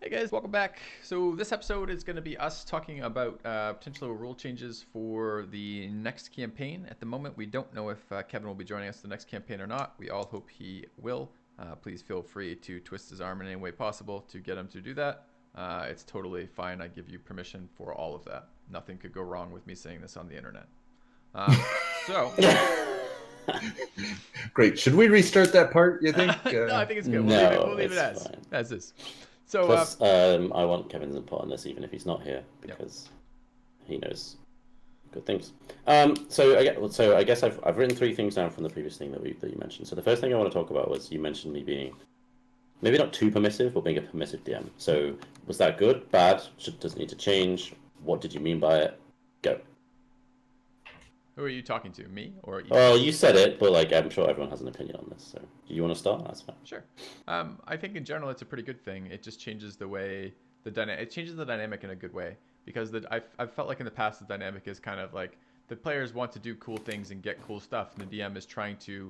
Hey guys, welcome back. So this episode is going to be us talking about potential rule changes for the next campaign. At the moment, we don't know if Kevin will be joining us the next campaign or not. We all hope he will. Please feel free to twist his arm in any way possible to get him to do that. It's totally fine. I give you permission for all of that. Nothing could go wrong with me saying this on the internet. So... Great. Should we restart that part, you think? No, I think it's good. No, We'll leave it it's as fine. is. So Plus, I want Kevin's input on this, even if he's not here, Yep. because he knows good things. So I guess I've written three things down from the previous thing that you mentioned. So the first thing I want to talk about was you mentioned me being maybe not too permissive, but being a permissive DM. So was that good, bad? Does it need to change? What did you mean by it? Go. who are you talking to? Me or you? Well, you said it, but like I'm sure everyone has an opinion on this. So do you want to start? That's fine. Sure. I think in general it's a pretty good thing. It just changes the way it changes the dynamic in a good way, because I've felt like in the past the dynamic is kind of like the players want to do cool things and get cool stuff, and the DM is trying to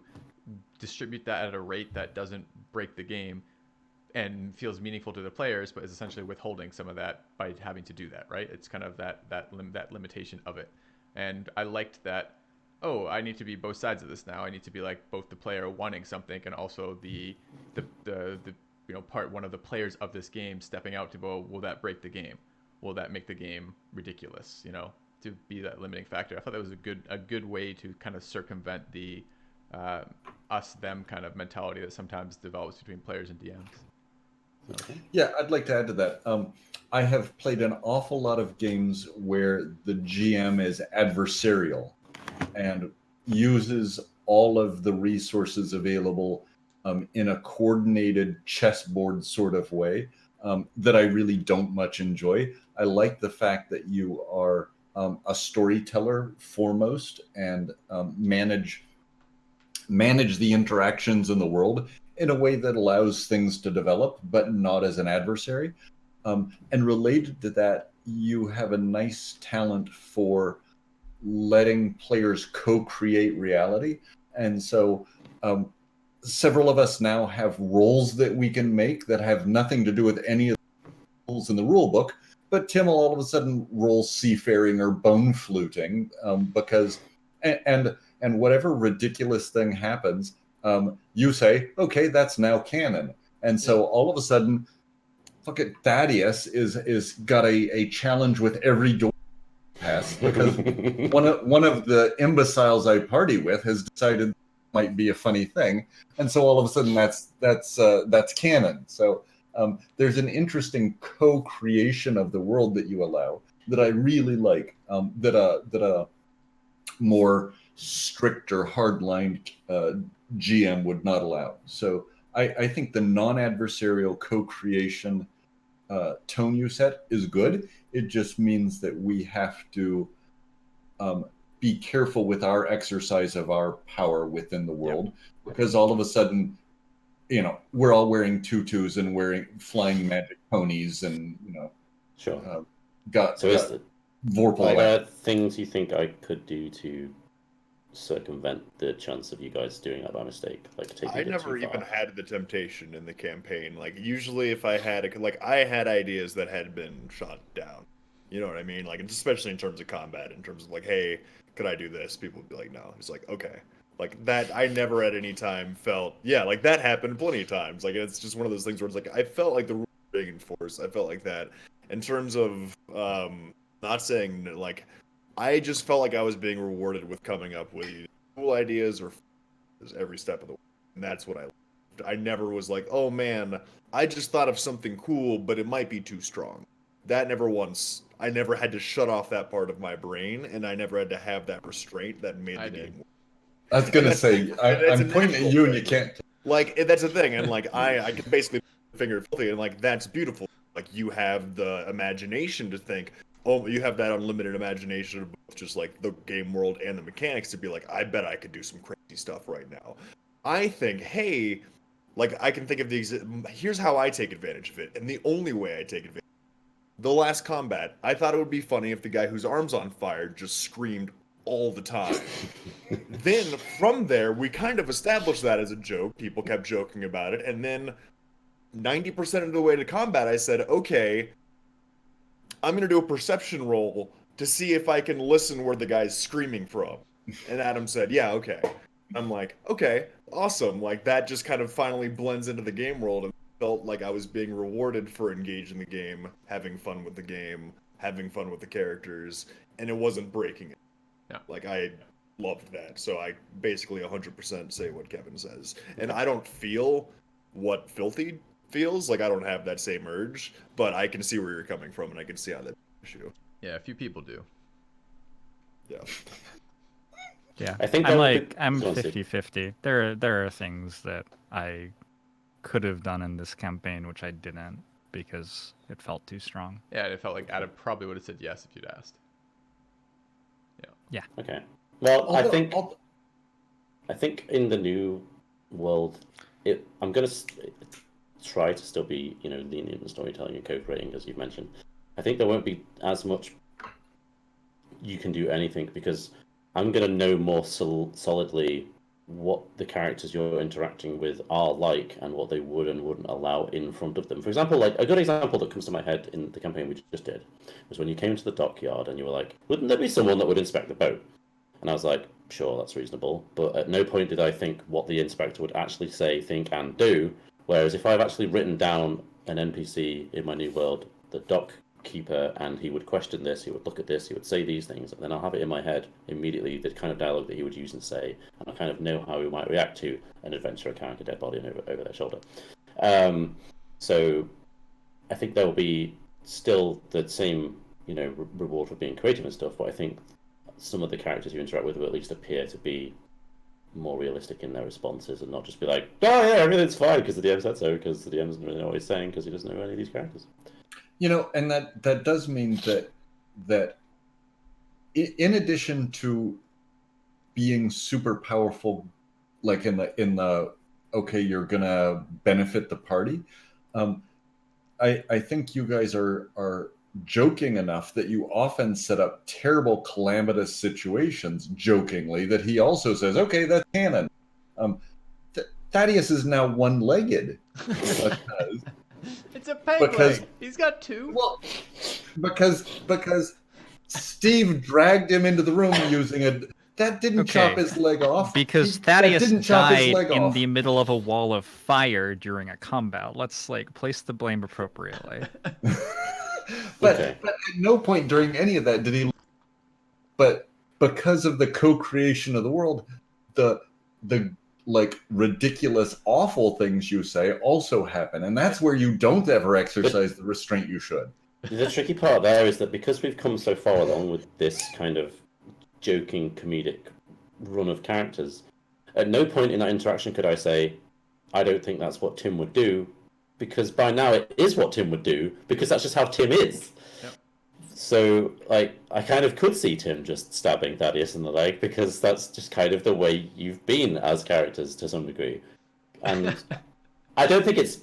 distribute that at a rate that doesn't break the game and feels meaningful to the players, but is essentially withholding some of that by having to do that, right? It's kind of that limitation of it. And I liked that. Oh, I need to be both sides of this now. I need to be like both the player wanting something and also the one of the players of this game stepping out to go, will that break the game? Will that make the game ridiculous? To be that limiting factor. I thought that was a good way to kind of circumvent the us them kind of mentality that sometimes develops between players and DMs. Okay. Yeah, I'd like to add to that. I have played an awful lot of games where the GM is adversarial and uses all of the resources available in a coordinated chessboard sort of way that I really don't much enjoy. I like the fact that you are a storyteller foremost and manage the interactions in the world in a way that allows things to develop, but not as an adversary. And related to that, you have a nice talent for letting players co-create reality. And so several of us now have roles that we can make that have nothing to do with any of the rules in the rule book, but Tim will all of a sudden roll seafaring or bone fluting because and whatever ridiculous thing happens, you say, okay, that's now canon. And so all of a sudden, fucking Thaddeus is got a challenge with every door pass because one of the imbeciles I party with has decided might be a funny thing, and so all of a sudden that's canon. So there's an interesting co-creation of the world that you allow that I really like. That a more strict or hard-lined GM would not allow. So I think the non-adversarial co-creation tone you set is good. It just means that we have to be careful with our exercise of our power within the world, because all of a sudden, we're all wearing tutus and flying magic ponies, and Sure. got So is Vorpal. are there things you think I could do to circumvent the chance of you guys doing that by mistake? Like taking I it never too far? even had the temptation in the campaign. Like usually, if I had I had ideas that had been shot down. You know what I mean? Like especially in terms of combat, in terms of like, hey, could I do this? People would be like, no. It's like, okay, like that. I never at any time felt, yeah, like that happened plenty of times. Like it's just one of those things where it's like I felt like the rules were being enforced. I felt like that in terms of not saying like. I just felt like I was being rewarded with coming up with cool ideas or every step of the way. And that's what I loved. I never was like, oh man, I just thought of something cool, but it might be too strong. That never once. I never had to shut off that part of my brain, and I never had to have that restraint that made the game work. I was going to say, I'm pointing at you and you can't. Like, that's the thing, and like, I can basically finger filthy, and like, that's beautiful. Like, you have the imagination to think, oh, you have that unlimited imagination of both just like the game world and the mechanics to be like, I bet I could do some crazy stuff right now. I think, hey, like I can think of here's how I take advantage of it, and the only way I take advantage. The last combat, I thought it would be funny if the guy whose arm's on fire just screamed all the time. Then from there, we kind of established that as a joke. People kept joking about it, and then 90% of the way to combat, I said, okay, I'm going to do a perception roll to see if I can listen where the guy's screaming from. And Adam said, yeah, okay. I'm like, okay, awesome. Like, that just kind of finally blends into the game world and felt like I was being rewarded for engaging the game, having fun with the game, having fun with the characters, and it wasn't breaking it. Yeah. Like, I loved that. So I basically 100% say what Kevin says. And I don't feel what Filthy feels. Like, I don't have that same urge, but I can see where you're coming from, and I can see how that's an issue. Yeah, a few people do. Yeah. Yeah, I think I'm that I'm Go on, 50-50. There are things that I could have done in this campaign which I didn't because it felt too strong. Yeah, it felt like Adam probably would have said yes if you'd asked. Okay. Well, I Although- think in the new world, I'm gonna try to still be, lenient in storytelling and co-creating, as you've mentioned. I think there won't be as much you can do anything because I'm gonna know more solidly what the characters you're interacting with are like and what they would and wouldn't allow in front of them. For example, like a good example that comes to my head in the campaign we just did was when you came to the dockyard and you were like, wouldn't there be someone that would inspect the boat? And I was like, sure, that's reasonable. But at no point did I think what the inspector would actually say, think, and do. Whereas if I've actually written down an NPC in my new world, the dock keeper, and he would question this, he would look at this, he would say these things, and then I'll have it in my head immediately, the kind of dialogue that he would use and say, and I kind of know how he might react to an adventurer carrying a dead body over their shoulder. So I think there will be still the same, reward for being creative and stuff, but I think some of the characters you interact with will at least appear to be more realistic in their responses and not just be like, oh yeah, everything's fine because the DM said so, because the DM doesn't really know what he's saying because he doesn't know any of these characters. And that does mean that in addition to being super powerful, like in the okay, you're gonna benefit the party. I think you guys are joking enough that you often set up terrible calamitous situations jokingly that he also says, okay, that's canon. Thaddeus is now one-legged. It's a peg leg. He's got two. Well, because Steve dragged him into the room using a... That didn't chop his leg off. Because Thaddeus died in the middle of a wall of fire during a combat. Let's place the blame appropriately. But at no point during any of that did he... But because of the co-creation of the world, the ridiculous, awful things you say also happen. And that's where you don't ever exercise the restraint you should. The tricky part there is that because we've come so far along with this kind of joking, comedic run of characters, at no point in that interaction could I say, I don't think that's what Tim would do, because by now it is what Tim would do, because that's just how Tim is. Yep. So, I kind of could see Tim just stabbing Thaddeus in the leg, because that's just kind of the way you've been as characters to some degree. And I don't think it's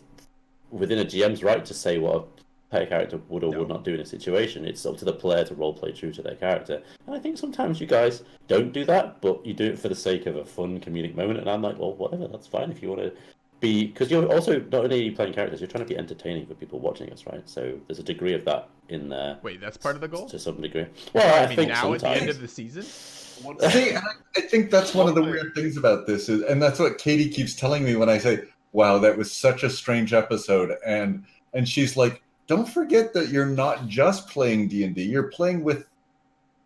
within a GM's right to say what a player character would or would not do in a situation. It's up to the player to roleplay true to their character. And I think sometimes you guys don't do that, but you do it for the sake of a fun comedic moment. And I'm like, well, whatever, that's fine if you want to be... Because you're also not only playing characters, you're trying to be entertaining for people watching us, right? So there's a degree of that in there. Wait, that's part of the goal? To some degree. Well, I think now sometimes. at the end of the season? See, I think that's one of the weird things about this, and that's what Katie keeps telling me when I say, wow, that was such a strange episode. And she's like, don't forget that you're not just playing D&D. You're playing with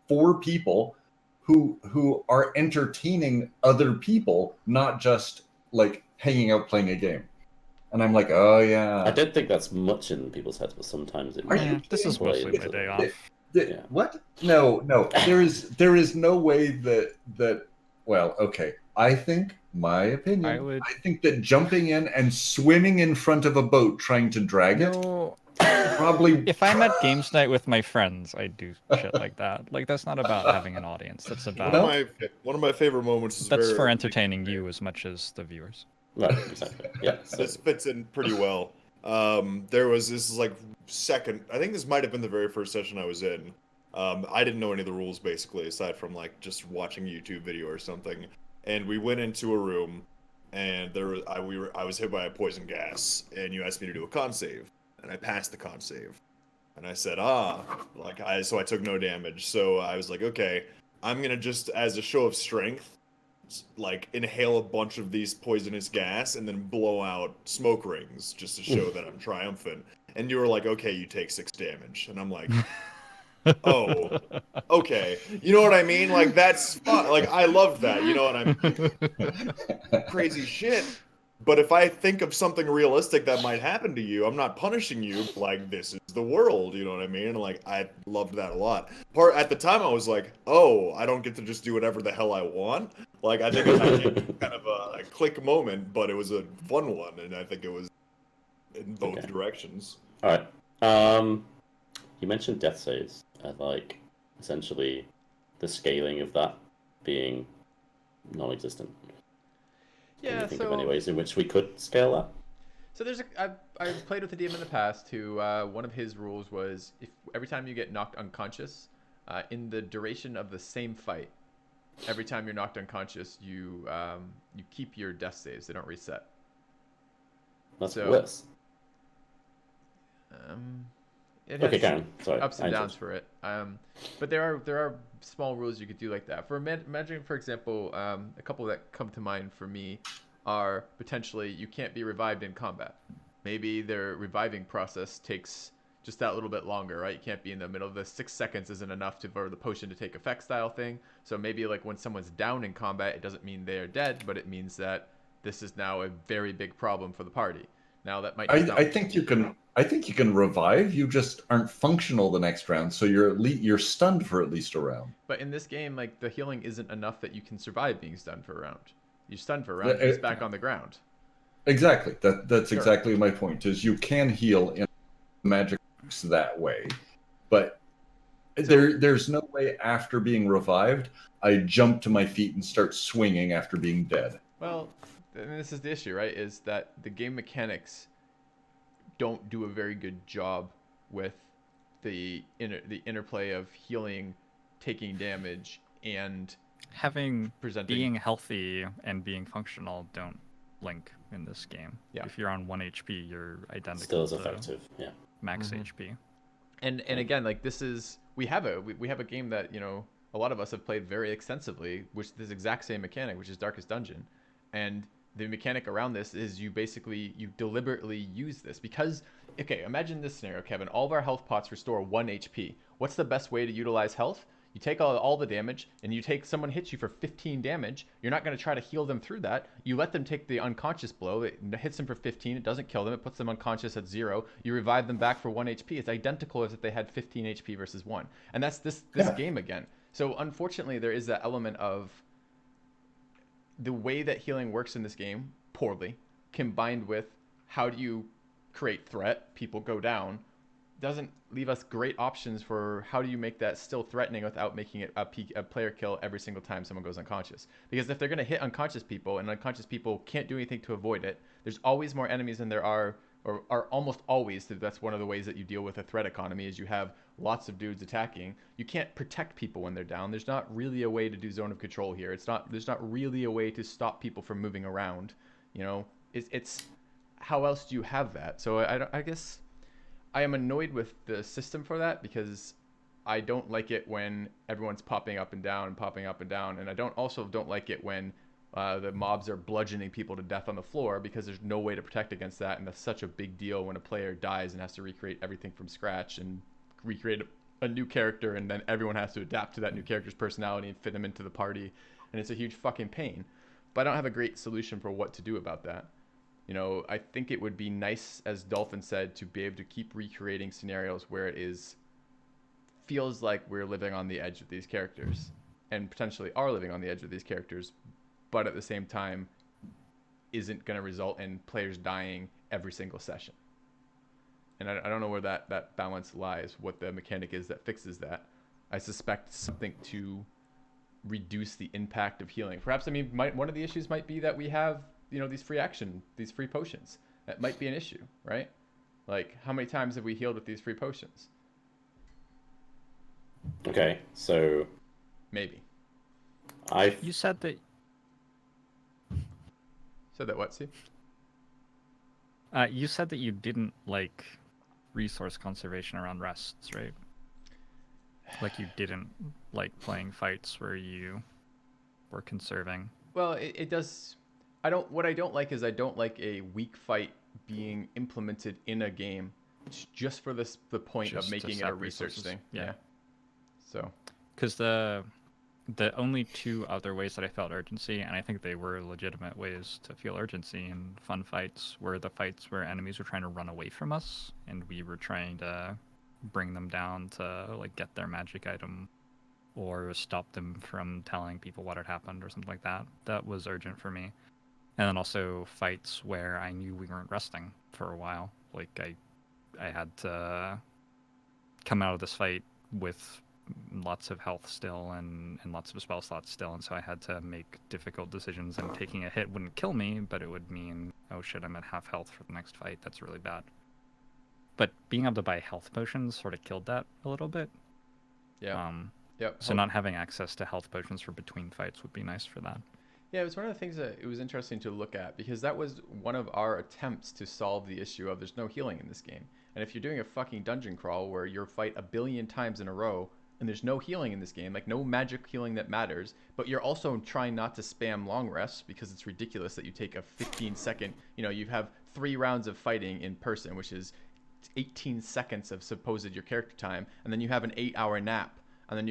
4 people who are entertaining other people, not just hanging out playing a game. And I'm like, oh yeah. I don't think that's much in people's heads, but sometimes it might. This is mostly my day off. Yeah. What? No. There is no way that. Well, okay. I think my opinion. I think that jumping in and swimming in front of a boat trying to drag it. Probably. If I'm at games night with my friends, I do shit like that. That's not about having an audience. That's about one of my favorite moments is that's for entertaining you as much as the viewers. Right, exactly. Yeah. This fits in pretty well. This is second. I think this might have been the very first session I was in. I didn't know any of the rules basically, aside from just watching a YouTube video or something. And we went into a room and I was hit by a poison gas, and you asked me to do a con save, and I passed the con save, and I said so I took no damage. So I was like, okay, I'm gonna just as a show of strength, like inhale a bunch of these poisonous gas and then blow out smoke rings just to show that I'm triumphant. And you were like, okay, you take 6 damage, and I'm like, oh, okay. You know what I mean? Like, that's fun. Like, I love that. You know what I'm crazy shit. But if I think of something realistic that might happen to you, I'm not punishing you. Like, this is the world. You know what I mean? And like, I loved that a lot. At the time, I was like, oh, I don't get to just do whatever the hell I want. Like, I think it had kind of a click moment, but it was a fun one, and I think it was in both directions. All right. You mentioned death saves, like essentially the scaling of that being non-existent. Can you think of any ways in which we could scale that? So I've played with a DM in the past who one of his rules was if every time you get knocked unconscious, in the duration of the same fight, every time you're knocked unconscious, you keep your death saves. They don't reset. That's worse. It has Sorry, ups and downs for it. But there are small rules you could do like that. Imagine, for example, a couple that come to mind for me are potentially you can't be revived in combat. Maybe their reviving process takes just that little bit longer, right? You can't be in the middle of the 6 seconds isn't enough for the potion to take effect style thing. So maybe like when someone's down in combat, it doesn't mean they're dead, but it means that this is now a very big problem for the party. Now that might. I think you can revive. You just aren't functional the next round, so you're stunned for at least a round. But in this game, like the healing isn't enough that you can survive being stunned for a round. You're stunned for a round, it's back on the ground. Exactly. That's exactly my point. Is you can heal in magic that way, but there's no way after being revived I jump to my feet and start swinging after being dead. Well, and this is the issue, right? Is that the game mechanics don't do a very good job with the interplay of healing, taking damage, and being healthy and being functional don't link in this game. Yeah. If you're on 1 HP, you're identical. Still as effective. Yeah. Max HP. And again, like this is we have a game that a lot of us have played very extensively, which is this exact same mechanic, which is Darkest Dungeon, and the mechanic around this is you deliberately use this because, okay, imagine this scenario, Kevin. All of our health pots restore 1 HP. What's the best way to utilize health? You take all the damage, and someone hits you for 15 damage. You're not going to try to heal them through that. You let them take the unconscious blow. It hits them for 15. It doesn't kill them. It puts them unconscious at 0. You revive them back for 1 HP. It's identical as if they had 15 HP versus 1. And that's this game again. So unfortunately, there is that element of the way that healing works in this game poorly, combined with how do you create threat, people go down, doesn't leave us great options for how do you make that still threatening without making it a player kill every single time someone goes unconscious. Because if they're going to hit unconscious people and unconscious people can't do anything to avoid it, there's always more enemies than there are, or are almost always. That's one of the ways that you deal with a threat economy is you have lots of dudes attacking. You can't protect people when they're down. There's not really a way to do zone of control here. There's not really a way to stop people from moving around. It's how else do you have that? So I guess I am annoyed with the system for that because I don't like it when everyone's popping up and down, and I don't like it when the mobs are bludgeoning people to death on the floor because there's no way to protect against that, and that's such a big deal when a player dies and has to recreate everything from scratch and recreate a new character, and then everyone has to adapt to that new character's personality and fit them into the party, and it's a huge fucking pain. But I don't have a great solution for what to do about that. I think it would be nice, as Dolphin said, to be able to keep recreating scenarios where it feels like we're living on the edge of these characters, and potentially are living on the edge of these characters, but at the same time isn't going to result in players dying every single session. And I don't know where that balance lies, what the mechanic is that fixes that. I suspect something to reduce the impact of healing. Perhaps, one of the issues might be that we have these free potions. That might be an issue, right? Like, how many times have we healed with these free potions? Okay, so maybe you said that. Said that what? See? You said that you didn't like resource conservation around rests, right? Like you didn't like playing fights where you were conserving. Well, it does. I don't. What I don't like is I don't like a weak fight being implemented in a game just for the point of Just to making it a sap research resources. thing. Yeah. So. Because the only two other ways that I felt urgency, and I think they were legitimate ways to feel urgency in fun fights, were the fights where enemies were trying to run away from us, and we were trying to bring them down to like get their magic item, or stop them from telling people what had happened, or something like that. That was urgent for me. And then also fights where I knew we weren't resting for a while. Like I had to come out of this fight with lots of health still and lots of spell slots still, and so I had to make difficult decisions, and taking a hit wouldn't kill me, but it would mean, oh shit, I'm at half health for the next fight. That's really bad. But being able to buy health potions sort of killed that a little bit. Yeah. Yep. So not having access to health potions for between fights would be nice for that. Yeah, it was one of the things that it was interesting to look at, because that was one of our attempts to solve the issue of there's no healing in this game. And if you're doing a fucking dungeon crawl where you're fight a billion times in a row and there's no healing in this game, like no magic healing that matters, but you're also trying not to spam long rests because it's ridiculous that you take a 15-second, you have 3 rounds of fighting in person, which is 18 seconds of supposed your character time, and then you have an 8-hour nap, and then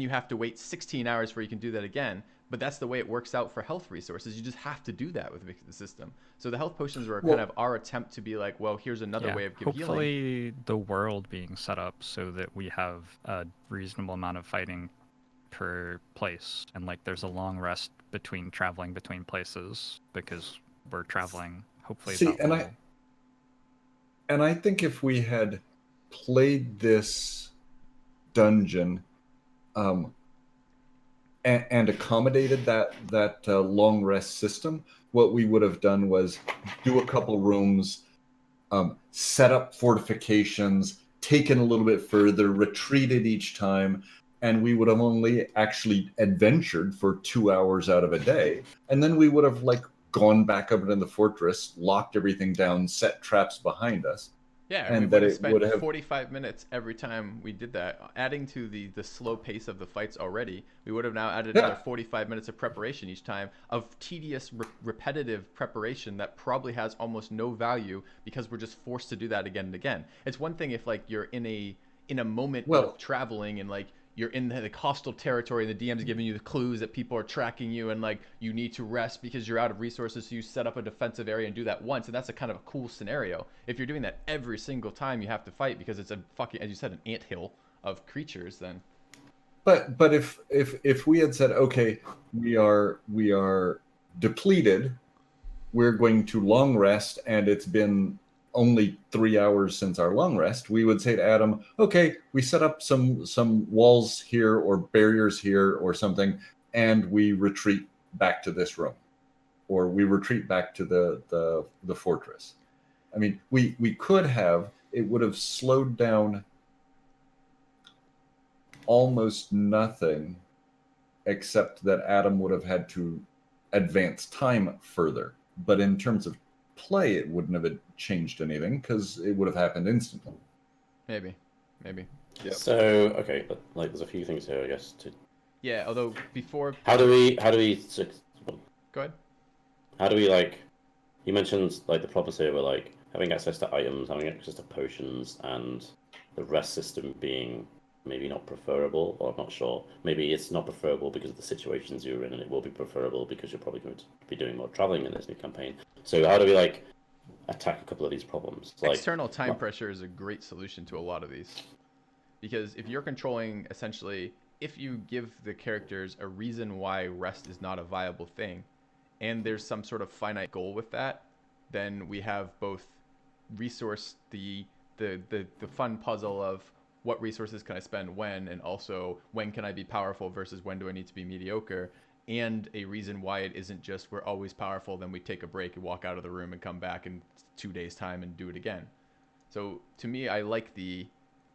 you have to wait 16 hours before you can do that again. But that's the way it works out for health resources. You just have to do that with the system. So the health potions were kind of our attempt to be like, well, here's another way of healing. Hopefully the world being set up so that we have a reasonable amount of fighting per place, and like there's a long rest between traveling between places because we're traveling. Hopefully See, that and I think if we had played this dungeon and accommodated that long rest system, what we would have done was do a couple rooms, set up fortifications, taken a little bit further, retreated each time, and we would have only actually adventured for 2 hours out of a day, and then we would have like gone back up into the fortress, locked everything down, set traps behind us. Yeah, and we that would have it spent would have 45 minutes every time we did that, adding to the slow pace of the fights already. We would have now added another 45 minutes of preparation each time, of tedious, repetitive preparation that probably has almost no value because we're just forced to do that again and again. It's one thing if like you're in a moment of traveling and like you're in the hostile territory and the DM's giving you the clues that people are tracking you and like you need to rest because you're out of resources, so you set up a defensive area and do that once, and that's a kind of a cool scenario. If you're doing that every single time you have to fight because it's a fucking, as you said, an anthill of creatures, then but if we had said, okay, we are depleted, we're going to long rest, and it's been only 3 hours since our long rest, we would say to Adam, okay, we set up some walls here or barriers here or something, and we retreat back to this room, or we retreat back to the fortress. I mean, we could have, it would have slowed down almost nothing, except that Adam would have had to advance time further. But in terms of play, it wouldn't have changed anything because it would have happened instantly. maybe. Yep. So okay, but like there's a few things here, I guess. Yeah, although before. How do we Go ahead. How do we like? You mentioned like the problems here were like having access to items, having access to potions, and the rest system being maybe not preferable, or I'm not sure. Maybe it's not preferable because of the situations you're in, and it will be preferable because you're probably going to be doing more traveling in this new campaign. So how do we like attack a couple of these problems? Like External time pressure is a great solution to a lot of these, because if you're controlling, essentially, if you give the characters a reason why rest is not a viable thing, and there's some sort of finite goal with that, then we have both resource the fun puzzle of what resources can I spend when, and also when can I be powerful versus when do I need to be mediocre, and a reason why it isn't just we're always powerful, then we take a break and walk out of the room and come back in 2 days time and do it again. So to me, I like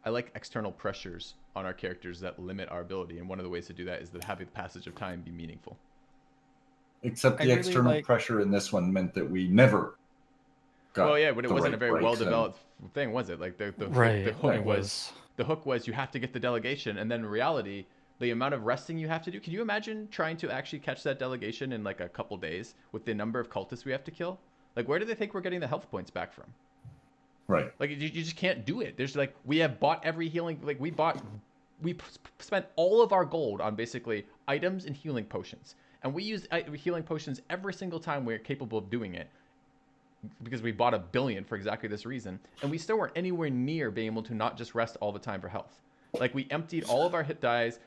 external pressures on our characters that limit our ability, and one of the ways to do that is that having the passage of time be meaningful. Except I the really external like- pressure in this one meant that we never got Well, yeah, but it the wasn't right a very breaks well in. developed thing, was it? Like the Right. hook It was the hook was you have to get the delegation, and then in reality, the amount of resting you have to do. Can you imagine trying to actually catch that delegation in like a couple days with the number of cultists we have to kill? Like, where do they think we're getting the health points back from? Right. Like, you just can't do it. There's like, we have bought every healing. Like, we spent all of our gold on basically items and healing potions, and we use healing potions every single time we're capable of doing it, because we bought 1 billion for exactly this reason, and we still weren't anywhere near being able to not just rest all the time for health. Like, we emptied all of our hit dies,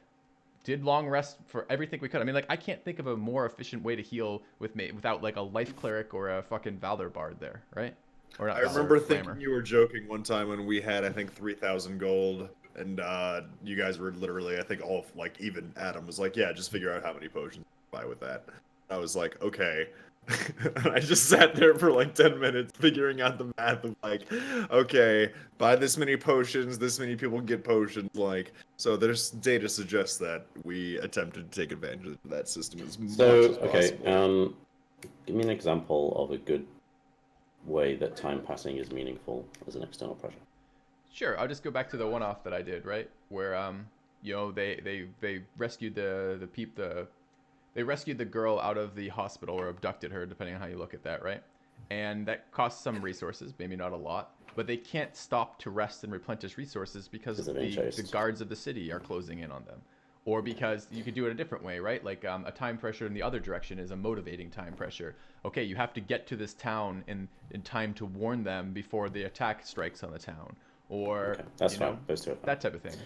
did long rest for everything we could. I mean, like, I can't think of a more efficient way to heal without like a life cleric or a fucking Valor bard there, right? Or not I Valor, remember Flamer. thinking you were joking one time when we had, I think, 3,000 gold, and you guys were literally, I think, all like even Adam was like, "Yeah, just figure out how many potions you buy with that." I was like, "Okay." I just sat there for like 10 minutes figuring out the math of like, okay, buy this many potions, this many people get potions, like, so there's data suggests that we attempted to take advantage of that system as much as possible. Give me an example of a good way that time passing is meaningful as an external pressure. Sure, I'll just go back to the one-off that I did, right? Where you know, they rescued they rescued the girl out of the hospital, or abducted her, depending on how you look at that, right? And that costs some resources, maybe not a lot, but they can't stop to rest and replenish resources because the guards of the city are closing in on them. Or because you could do it a different way, right? Like a time pressure in the other direction is a motivating time pressure. Okay, you have to get to this town in time to warn them before the attack strikes on the town. Or, that's fine. Those two are fine. that type of thing.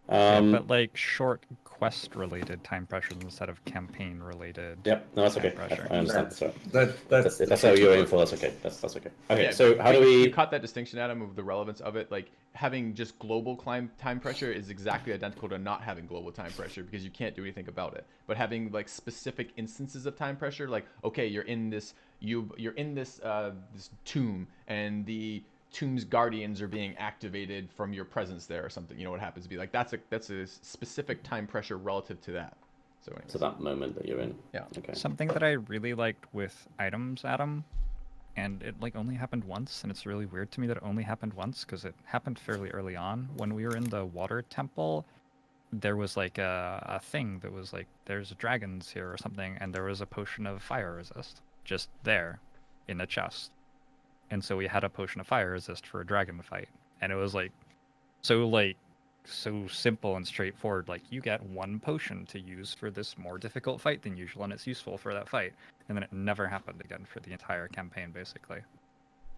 Yeah, but like short quest-related time pressures instead of campaign-related. Yep, no, that's time okay. pressure. I understand. Sorry. That's how you're aiming for. That's okay. That's okay. Okay, Yeah, so how do we? You caught that distinction, Adam, of the relevance of it. Like, having just global time pressure is exactly identical to not having global time pressure, because you can't do anything about it. But having like specific instances of time pressure, like, okay, you're in this this tomb, and the tomb's guardians are being activated from your presence there, or something. You know what happens to be like, that's a specific time pressure relative to that. So anyways. To that moment that you're in. Yeah. Okay. Something that I really liked with items, Adam, and it like only happened once, and it's really weird to me that it only happened once, because it happened fairly early on. When we were in the water temple, there was like a thing that was like, there's dragons here or something, and there was a potion of fire resist just there in the chest. And so we had a potion of fire resist for a dragon fight. And it was like so simple and straightforward. Like, you get 1 potion to use for this more difficult fight than usual, and it's useful for that fight. And then it never happened again for the entire campaign, basically.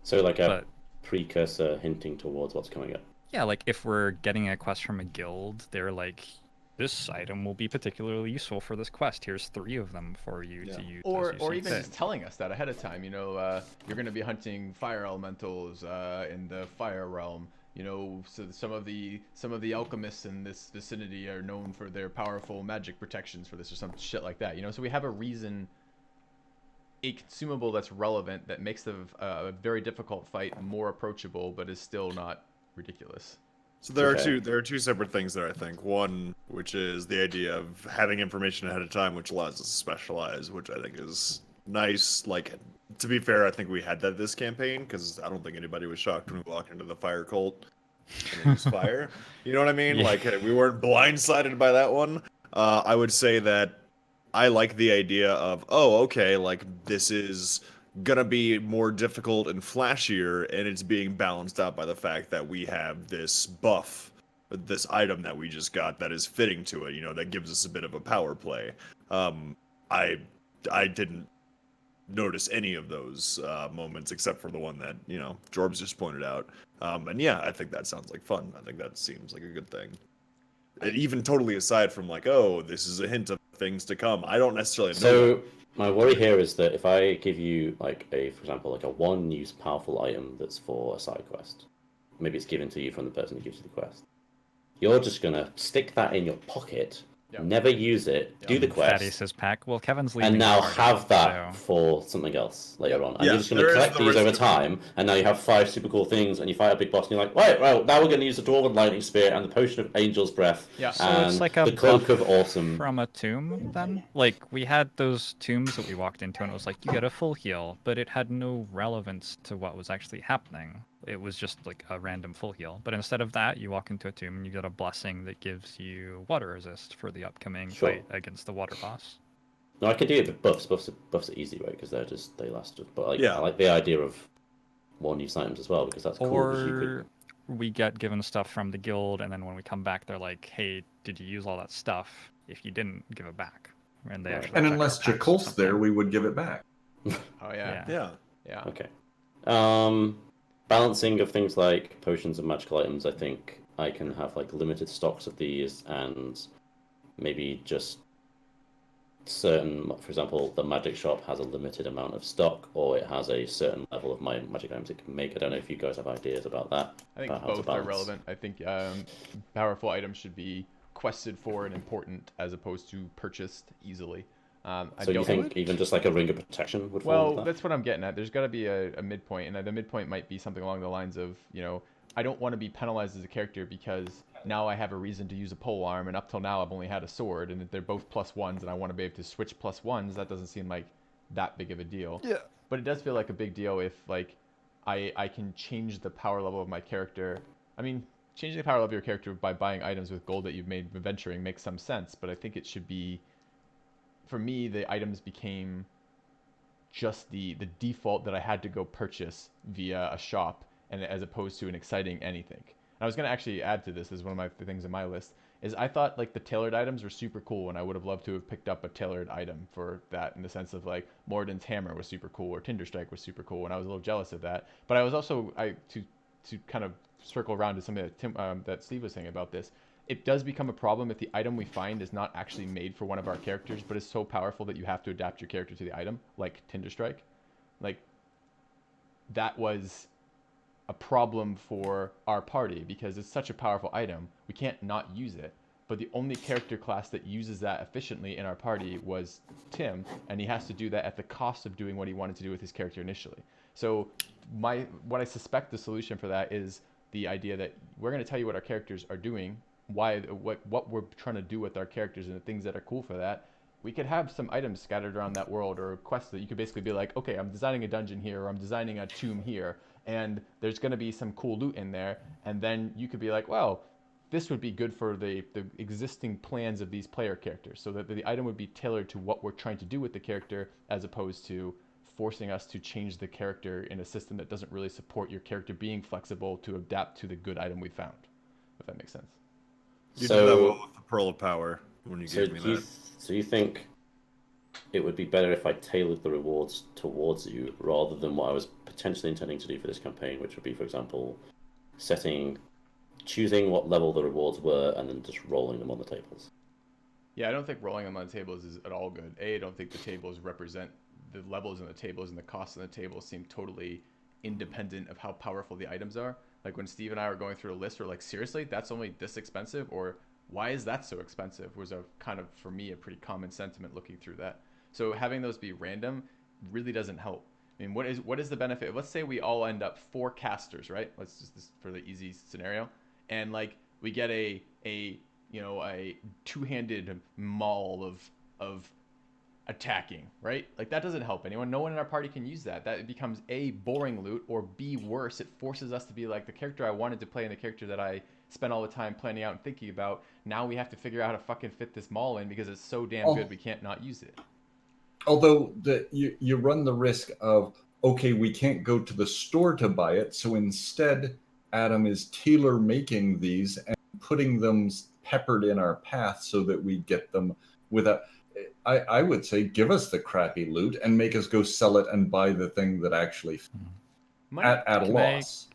So like a precursor hinting towards what's coming up. Yeah, like if we're getting a quest from a guild, they're like, this item will be particularly useful for this quest. Here's 3 of them for you to use. Or even just telling us that ahead of time. You know, you're going to be hunting fire elementals in the fire realm. You know, so some of the alchemists in this vicinity are known for their powerful magic protections for this, or some shit like that. You know, so we have a reason, a consumable that's relevant, that makes a very difficult fight more approachable, but is still not ridiculous. So there are two separate things there, I think. One, which is the idea of having information ahead of time, which allows us to specialize, which I think is nice. Like, to be fair, I think we had that this campaign, because I don't think anybody was shocked when we walked into the fire cult and they used fire. You know what I mean? Yeah. Like, we weren't blindsided by that one. I would say that I like the idea of, oh, okay, like, this is gonna be more difficult and flashier, and it's being balanced out by the fact that we have this buff, this item that we just got that is fitting to it, you know, that gives us a bit of a power play. I didn't notice any of those moments except for the one that, you know, JoINrbs just pointed out. And yeah, I think that sounds like fun. I think that seems like a good thing. And even totally aside from like, oh, this is a hint of things to come, I don't necessarily know. So my worry here is that if I give you like for example, like a 1-use powerful item that's for a side quest, maybe it's given to you from the person who gives you the quest, you're just gonna stick that in your pocket never use it, do the quest, Thaddeus' pack. Well, Kevin's leaving. and now the party, have that so- for something else later on. And Yeah, you're just going to there is collect the these risk over of- time, and now you have 5 super cool things, and you fight a big boss, and you're like, right, well, now we're going to use the Dwarven Lightning Spear and the Potion of Angel's Breath, Yeah. So and it's like a the Cloak buff of Awesome. from a tomb, then? Like, we had those tombs that we walked into, and it was like, you get a full heal, but it had no relevance to what was actually happening. It was just like a random full heal. But instead of that, you walk into a tomb and you get a blessing that gives you water resist for the upcoming Sure. fight against the water boss. No, I can do it with buffs. Buffs are easy, right? Because they last. But like, Yeah. I like the idea of more use items as well, because that's cool. 'Cause you Or we get given stuff from the guild, and then when we come back, they're like, hey, did you use all that stuff? If you didn't, give it back. And they Right. actually And check our unless packs or Chakolth's there, something. we would give it back. Oh yeah. Yeah. Yeah. Okay. Balancing of things like potions and magical items. I think I can have like limited stocks of these, and maybe just certain. For example, the magic shop has a limited amount of stock, or it has a certain level of my magic items it can make. I don't know if you guys have ideas about that. I think about how to both are balance. relevant. I think powerful items should be quested for and important as opposed to purchased easily. I So you don't think even just like a ring of protection would fall Well, into that? that's what I'm getting at. There's got to be a midpoint, and the midpoint might be something along the lines of, I don't want to be penalized as a character because now I have a reason to use a pole arm, and up till now I've only had a sword, and if they're both +1s, and I want to be able to switch +1s. That doesn't seem like that big of a deal. Yeah. But it does feel like a big deal if like I can change the power level of my character. I mean, changing the power level of your character by buying items with gold that you've made venturing makes some sense, but I think it should be. For me, the items became just the default that I had to go purchase via a shop, and as opposed to an exciting anything. And I was going to actually add to this as one of my things in my list, is I thought like the tailored items were super cool, and I would have loved to have picked up a tailored item for that, in the sense of like Moradin's hammer was super cool, or Tinderstrike was super cool, and I was a little jealous of that. But I was also, to kind of circle around to something that that Steve was saying about this, it does become a problem if the item we find is not actually made for one of our characters, but is so powerful that you have to adapt your character to the item, like Tinderstrike. Like, that was a problem for our party because it's such a powerful item. We can't not use it. But the only character class that uses that efficiently in our party was Tim, and he has to do that at the cost of doing what he wanted to do with his character initially. So what I suspect the solution for that is the idea that we're going to tell you what our characters are doing, what we're trying to do with our characters, and the things that are cool for that. We could have some items scattered around that world, or quests that you could basically be like, okay, I'm designing a dungeon here, or I'm designing a tomb here, and there's going to be some cool loot in there, and then you could be like, well, this would be good for the existing plans of these player characters, so that the item would be tailored to what we're trying to do with the character, as opposed to forcing us to change the character in a system that doesn't really support your character being flexible to adapt to the good item we found, if that makes sense. You did that well with the Pearl of Power when you gave me that. So you think it would be better if I tailored the rewards towards you rather than what I was potentially intending to do for this campaign, which would be, for example, choosing what level the rewards were and then just rolling them on the tables? Yeah, I don't think rolling them on the tables is at all good. I don't think the tables represent the levels in the tables, and the costs in the tables seem totally independent of how powerful the items are. Like when Steve and I were going through a list, we're like, seriously, that's only this expensive? Or why is that so expensive? Was a kind of, for me, a pretty common sentiment looking through that. So having those be random really doesn't help. I mean, what is the benefit? Let's say we all end up 4 casters, right? Let's just, this for the easy scenario. And like we get a two-handed maul of attacking, right? Like that doesn't help anyone. No one in our party can use that. That becomes A, boring loot, or B, worse, it forces us to be like the character I wanted to play and the character that I spent all the time planning out and thinking about. Now we have to figure out how to fucking fit this maul in because it's so damn good we can't not use it. Although you run the risk of, okay, we can't go to the store to buy it, so instead Adam is tailor making these and putting them peppered in our path so that we get them without. I would say give us the crappy loot and make us go sell it and buy the thing that actually at a loss.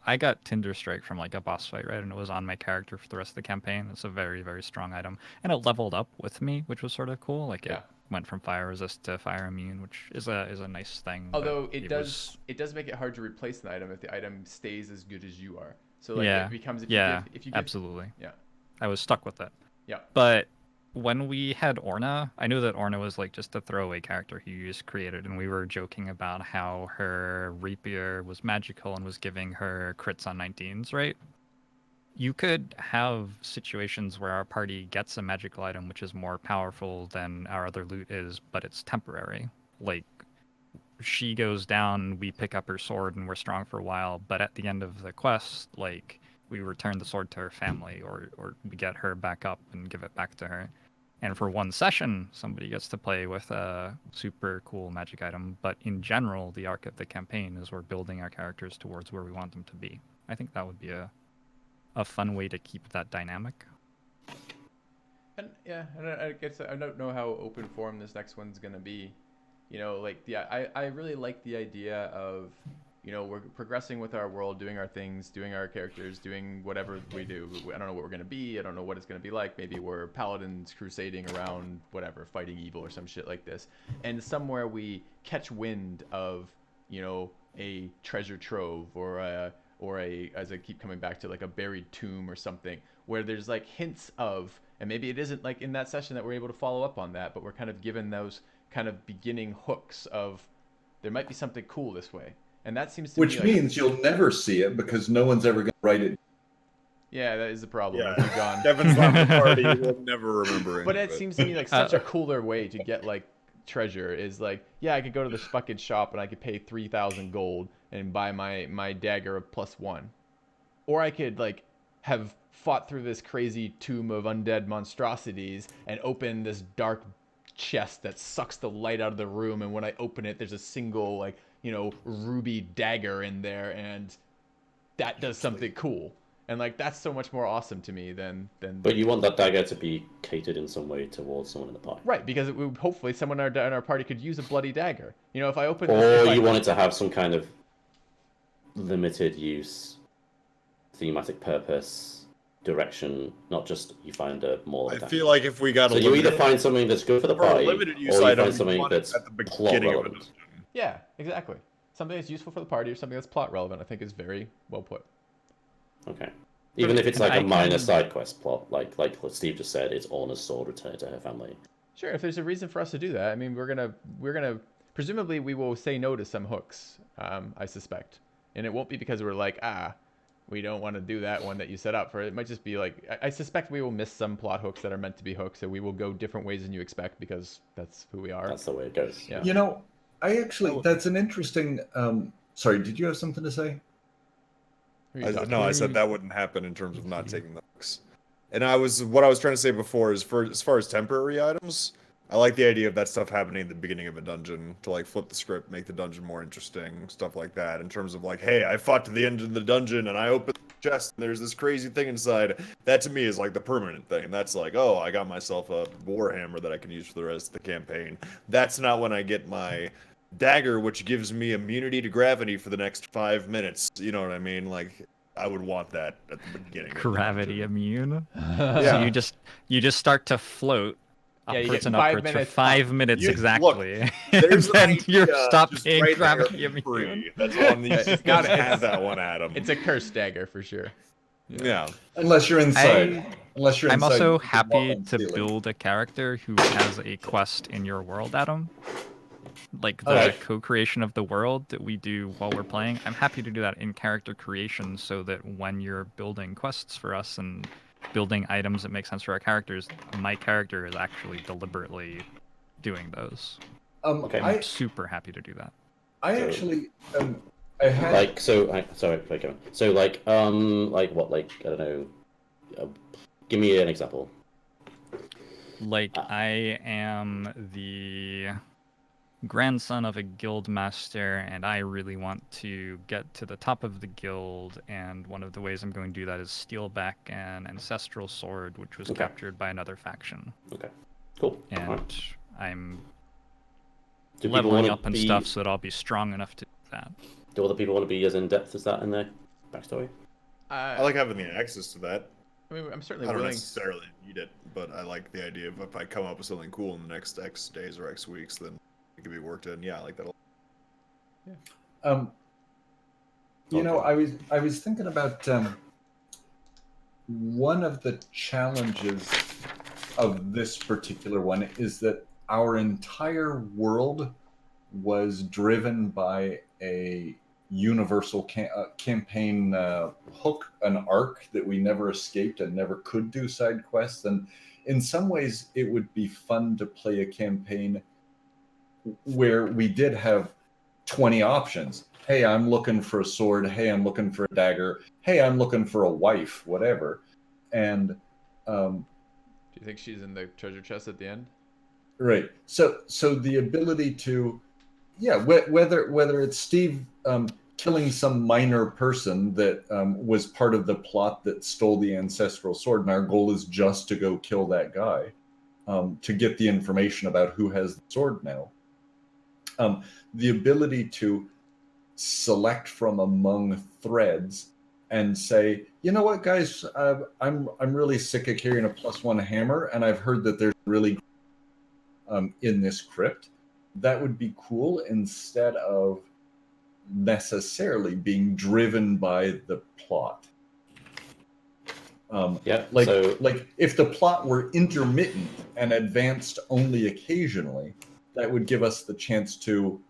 I got Tinderstrike from like a boss fight, right? And it was on my character for the rest of the campaign. It's a very, very strong item. And it leveled up with me, which was sort of cool. Like it went from fire resist to fire immune, which is a nice thing. Although it does make it hard to replace an item if the item stays as good as you are. So like Yeah. it becomes Yeah, if you give, absolutely. yeah. I was stuck with it. Yeah. But when we had Orna, I knew that Orna was like just a throwaway character you just created, and we were joking about how her rapier was magical and was giving her crits on 19s, right? You could have situations where our party gets a magical item which is more powerful than our other loot is, but it's temporary. Like, she goes down, we pick up her sword, and we're strong for a while, but at the end of the quest, like, we return the sword to her family, or we get her back up and give it back to her. And for one session, somebody gets to play with a super cool magic item, but in general, the arc of the campaign is we're building our characters towards where we want them to be. I think that would be a fun way to keep that dynamic. And yeah, I guess I don't know how open form this next one's gonna be. You know, like I really like the idea of, you know, we're progressing with our world, doing our things, doing our characters, doing whatever we do. I don't know what we're gonna be. I don't know what it's gonna be like. Maybe we're paladins crusading around, whatever, fighting evil or some shit like this. And somewhere we catch wind of, you know, a treasure trove or a as I keep coming back to, like a buried tomb or something, where there's like hints of, and maybe it isn't like in that session that we're able to follow up on that, but we're kind of given those kind of beginning hooks of there might be something cool this way. And that seems to Which me like, means you'll never see it because no one's ever going to write it. yeah, that is the problem. Yeah. If you've gone. Kevin's not the party. We'll never remember any But of it it. seems to me like such a cooler way to get like treasure is like, yeah, I could go to this fucking shop and I could pay 3,000 gold and buy my dagger of +1. Or I could like have fought through this crazy tomb of undead monstrosities and open this dark chest that sucks the light out of the room, and when I open it there's a single, like, you know, ruby dagger in there, and that does something cool. And like that's so much more awesome to me than But you want that dagger to be catered in some way towards someone in the party. right, because it would, hopefully someone in our party could use a bloody dagger. You know, if I open Or you want it to have some kind of limited use, thematic purpose, direction, not just you find a more. I feel like if we got so a you either limited, find something that's good for the for a party, limited use or you item, find something want it that's at the plot beginning of a relevant. dungeon. Yeah, exactly. Something that's useful for the party or something that's plot relevant, I think is very well put. Okay. Even if it's And like a I minor can- side quest plot, like what Steve just said, it's Orna's sword returned to her family. Sure, if there's a reason for us to do that. I mean, we're gonna presumably we will say no to some hooks, I suspect. And it won't be because we're like, we don't want to do that one that you set up for. It might just be like, I suspect we will miss some plot hooks that are meant to be hooks, and we will go different ways than you expect because that's who we are. That's the way it goes. Yeah. You know, I actually, that's an interesting. Sorry, did you have something to say? Who are you talking No, to? I said that wouldn't happen in terms of not taking the hooks. And what I was trying to say before is, for as far as temporary items, I like the idea of that stuff happening at the beginning of a dungeon to like flip the script, make the dungeon more interesting, stuff like that. In terms of like, hey, I fought to the end of the dungeon and I opened the chest and there's this crazy thing inside. That to me is like the permanent thing. That's like, oh, I got myself a warhammer that I can use for the rest of the campaign. That's not when I get my dagger, which gives me immunity to gravity for the next 5 minutes. You know what I mean? Like, I would want that at the beginning. Gravity immune. Yeah. So you just start to float Yeah, you upwards get and 5 upwards minutes for 5 minutes You- exactly. look, There's and then an you idea stop just being right there gravity for immune. free. That's all I'm It's It's gotta- got to have that one, Adam. It's a cursed dagger for sure. Yeah. Unless you're inside. Unless you're I'm inside. also you can walk happy on to ceiling. build a character who has a quest in your world, Adam. Like the Alright. co-creation of the world that we do while we're playing. I'm happy to do that in character creation so that when you're building quests for us and building items that make sense for our characters, my character is actually deliberately doing those. Okay. I'm super happy to do that. I So- actually, I had. Like sorry, Kevin. So like what, like I don't know. Give me an example. Like, I am the grandson of a guild master, and I really want to get to the top of the guild, and one of the ways I'm going to do that is steal back an ancestral sword, which was Okay. captured by another faction. Okay. Cool. And Alright. I'm Do people leveling wanna up and be- stuff so that I'll be strong enough to do that. Do other people want to be as in depth as that in their backstory? I like having the access to that. I mean, I'm certainly I don't willing. necessarily need it, but I like the idea of if I come up with something cool in the next X days or X weeks, then it can be worked in. Yeah, I like that a lot. You know, I was thinking about one of the challenges of this particular one is that our entire world was driven by a universal campaign hook, an arc that we never escaped and never could do side quests. And in some ways, it would be fun to play a campaign where we did have 20 options. Hey, I'm looking for a sword. Hey, I'm looking for a dagger. Hey, I'm looking for a wife, whatever. And Do you think she's in the treasure chest at the end? right. So the ability to, yeah, whether it's Steve killing some minor person that was part of the plot that stole the ancestral sword, and our goal is just to go kill that guy to get the information about who has the sword now. The ability to select from among threads and say, you know what, guys, I'm really sick of carrying a +1 hammer, and I've heard that there's really in this crypt. That would be cool instead of necessarily being driven by the plot. Like if the plot were intermittent and advanced only occasionally, that would give us the chance to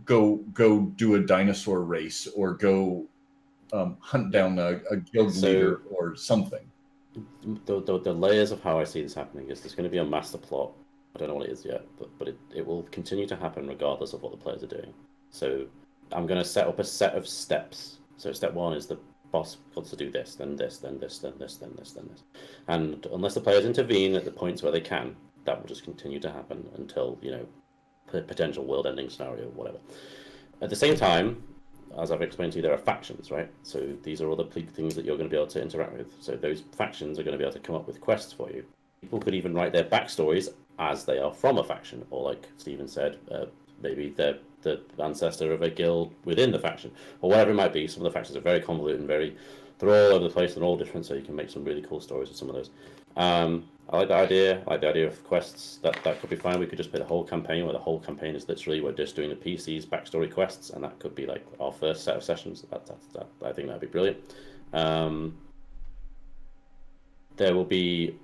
go do a dinosaur race or go hunt down a guild leader or something. The layers of how I see this happening is there's going to be a master plot. I don't know what it is yet, but it will continue to happen regardless of what the players are doing. So I'm going to set up a set of steps. So step 1 is the boss wants to do this, then this, then this, then this, then this, then this. And unless the players intervene at the points where they can, that will just continue to happen until, potential world-ending scenario or whatever. At the same time, as I've explained to you, there are factions, right? So these are all the things that you're going to be able to interact with. So those factions are going to be able to come up with quests for you. People could even write their backstories as they are from a faction, or like Stephen said, maybe they're the ancestor of a guild within the faction, or whatever it might be. Some of the factions are very convoluted and they're all over the place and all different, so you can make some really cool stories with some of those. I like that idea. I like the idea of quests. That could be fine. We could just play the whole campaign, where the whole campaign is literally we're just doing the PC's backstory quests, and that could be like our first set of sessions. That I think that'd be brilliant. There will be,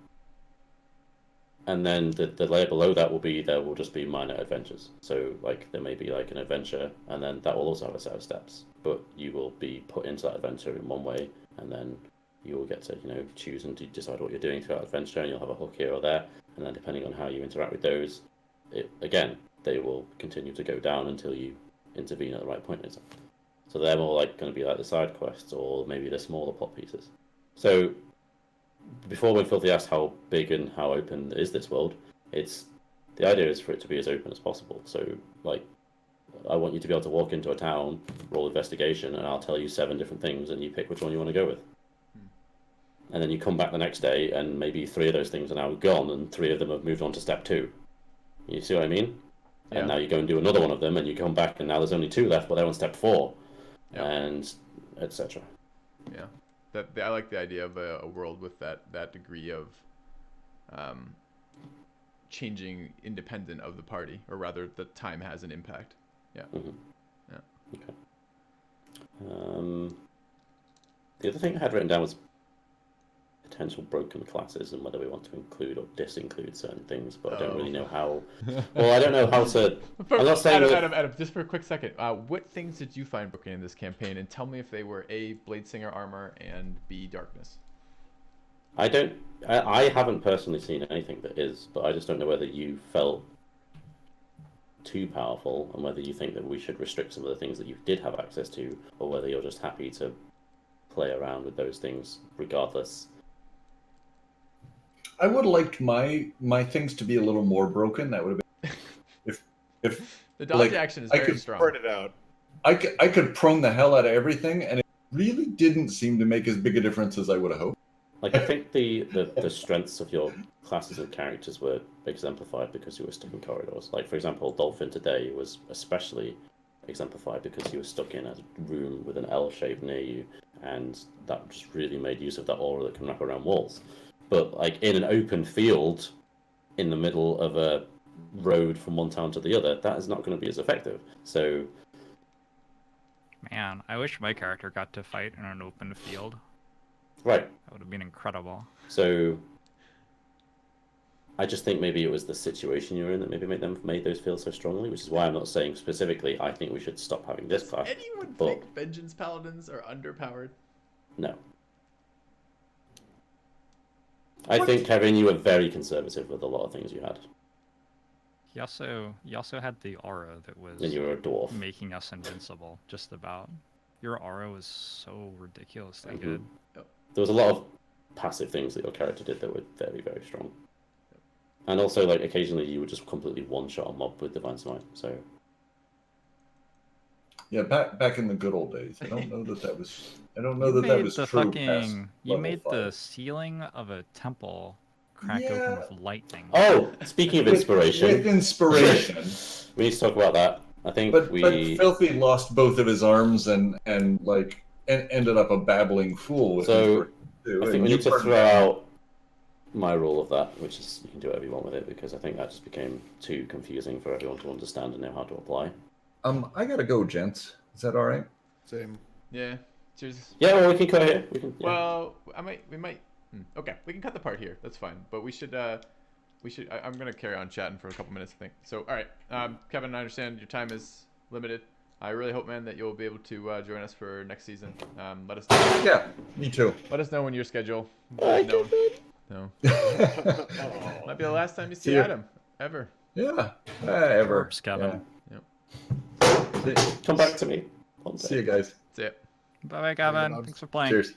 and then the layer below that there will just be minor adventures. So like there may be like an adventure, and then that will also have a set of steps. But you will be put into that adventure in one way, and then you will get to choose and decide what you're doing throughout adventure, and you'll have a hook here or there, and then depending on how you interact with those, they will continue to go down until you intervene at the right point. So they're more like going to be like the side quests, or maybe the smaller plot pieces. So before, when Filthy asked how big and how open is this world, the idea is for it to be as open as possible. So like, I want you to be able to walk into a town, roll investigation, and I'll tell you 7 different things, and you pick which one you want to go with. And then you come back the next day, and maybe 3 of those things are now gone, and 3 of them have moved on to step 2. You see what I mean? Yeah. And now you go and do another one of them, and you come back, and now there's only 2 left, but they're on step 4, and etc. Yeah, I like the idea of a world with that degree of changing independent of the party, or rather, the time has an impact. Yeah. Mm-hmm. Yeah. Okay. The other thing I had written down was potential broken classes and whether we want to include or disinclude certain things, but I don't really know how. Well, I don't know how to. I'm not saying Adam, just for a quick second, what things did you find broken in this campaign, and tell me if they were A, Bladesinger armor, and B, darkness. I haven't personally seen anything that is, but I just don't know whether you felt too powerful and whether you think that we should restrict some of the things that you did have access to, or whether you're just happy to play around with those things regardless. I would have liked my things to be a little more broken. That would have been if the dodge action is very strong. Burn it out. I could prone the hell out of everything, and it really didn't seem to make as big a difference as I would have hoped. Like, I think the strengths of your classes and characters were exemplified because you were stuck in corridors. Like, for example, Dolphin today was especially exemplified because he was stuck in a room with an L shape near you, and that just really made use of that aura that can wrap around walls. But like in an open field in the middle of a road from one town to the other, that is not going to be as effective. So, man, I wish my character got to fight in an open field. Right. That would have been incredible. So I just think maybe it was the situation you're in that maybe made those feel so strongly, which is why I'm not saying specifically I think we should stop having this Does class. anyone but think Vengeance Paladins are underpowered? no. I think, Kevin, you were very conservative with a lot of things you had. He also had the aura that was And you were a dwarf. making us invincible, just about. Your aura was so ridiculously Mhm. good. There was a lot of passive things that your character did that were very, very strong. And also, like, occasionally you would just completely one-shot a mob with Divine Smite, so... Yeah, back in the good old days. I don't know that was. I don't know You that made was the true. you made the ceiling of a temple crack Yeah. open with lightning. Oh, speaking of inspiration... With inspiration. We need to talk about that. I think But we... Filthy lost both of his arms and ended up a babbling fool with So, inspiration too. I think And we you need to burned throw down- out my rule of that, which is you can do whatever you want with it, because I think that just became too confusing for everyone to understand and know how to apply. I gotta go, gents. Is that all right? Same. Yeah. Cheers. Yeah, well, we can cut here. We can. Yeah. Well, we might. Okay, we can cut the part here. That's fine. But we should. I'm gonna carry on chatting for a couple minutes, I think. So, all right, Kevin, I understand your time is limited. I really hope, man, that you'll be able to join us for next season. Let us know. Yeah, me too. Let us know when your schedule. Bye, No. Kevin. No. Oh. Might be the last time you see See ya. Adam ever. Yeah, ever. Corpse, Kevin. Yeah. Come back to me. One day. See you guys. That's it. Bye bye, Gavin. Dogs. Thanks for playing. Cheers.